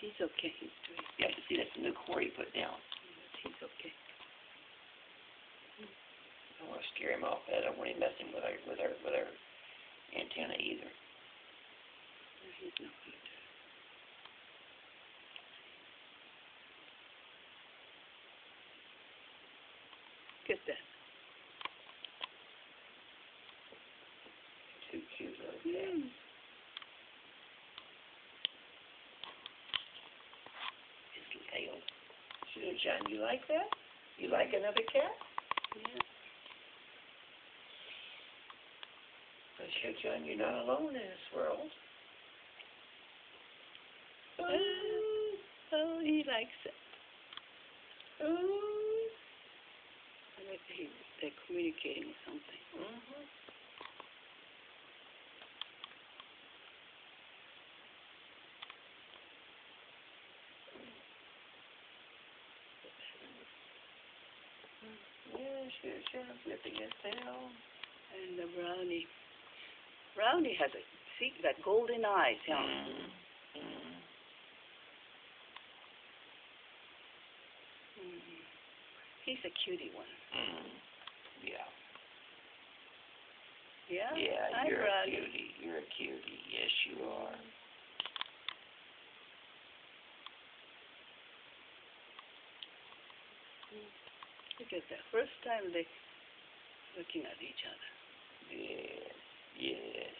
He's okay. He's doing. Yeah, but see, that's the new cord he put down. He's okay. I don't want to scare him off. I don't want him messing with our antenna either. He's no good. Get that. Too cute little cat. His tail. John, you like that? You like another cat? Yeah. John, you're not alone in this world. Oh, he likes it. Ooh. I like they're communicating or something. Mm-hmm. Yeah, John's whipping his tail. And the brownie. Brownie has got golden eyes, huh? He's a cutie one. Yeah. Yeah? Yeah, Hi, you're Brownie. a cutie. You're a cutie. Yes, you are. Look at that. First time they're looking at each other. Yes, yes.